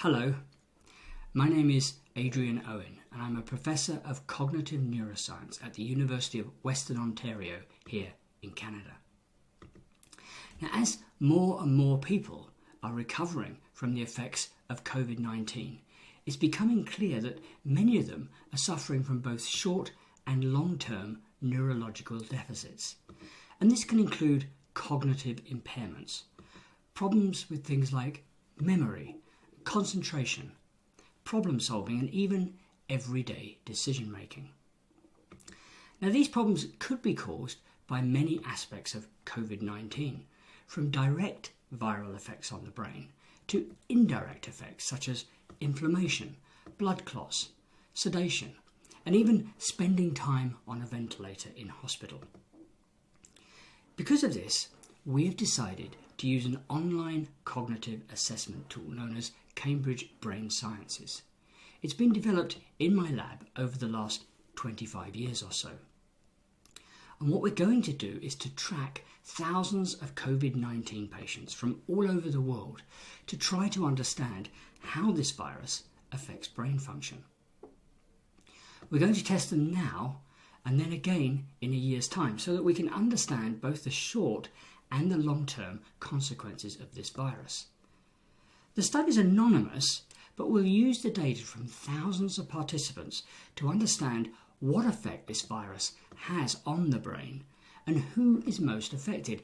Hello, my name is Adrian Owen and I'm a Professor of Cognitive Neuroscience at the University of Western Ontario here in Canada. Now, as more and more people are recovering from the effects of COVID-19, it's becoming clear that many of them are suffering from both short and long-term neurological deficits. And this can include cognitive impairments, problems with things like memory, concentration, problem solving, and even everyday decision making. Now, these problems could be caused by many aspects of COVID-19, from direct viral effects on the brain to indirect effects such as inflammation, blood clots, sedation, and even spending time on a ventilator in hospital. Because of this, we have decided to use an online cognitive assessment tool known as Cambridge Brain Sciences. It's been developed in my lab over the last 25 years or so. And what we're going to do is to track thousands of COVID-19 patients from all over the world to try to understand how this virus affects brain function. We're going to test them now and then again in a year's time so that we can understand both the short and the long-term consequences of this virus. The study is anonymous, but we'll use the data from thousands of participants to understand what effect this virus has on the brain and who is most affected,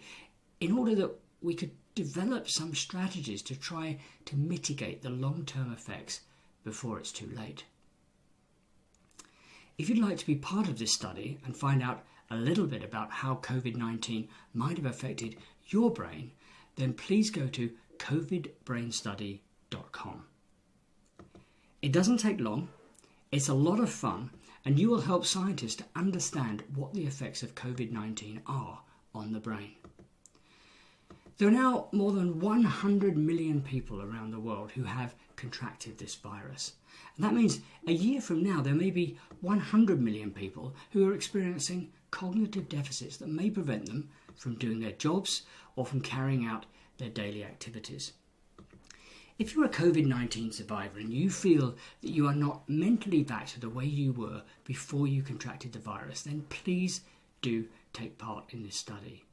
in order that we could develop some strategies to try to mitigate the long-term effects before it's too late. If you'd like to be part of this study and find out a little bit about how COVID-19 might have affected your brain, then please go to covidbrainstudy.com. It doesn't take long, it's a lot of fun, and you will help scientists to understand what the effects of COVID-19 are on the brain. There are now more than 100 million people around the world who have contracted this virus. And that means a year from now there may be 100 million people who are experiencing cognitive deficits that may prevent them from doing their jobs or from carrying out their daily activities. If you're a COVID-19 survivor and you feel that you are not mentally back to the way you were before you contracted the virus, then please do take part in this study.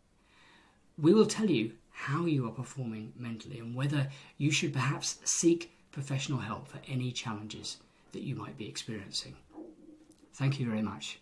We will tell you how you are performing mentally and whether you should perhaps seek professional help for any challenges that you might be experiencing. Thank you very much.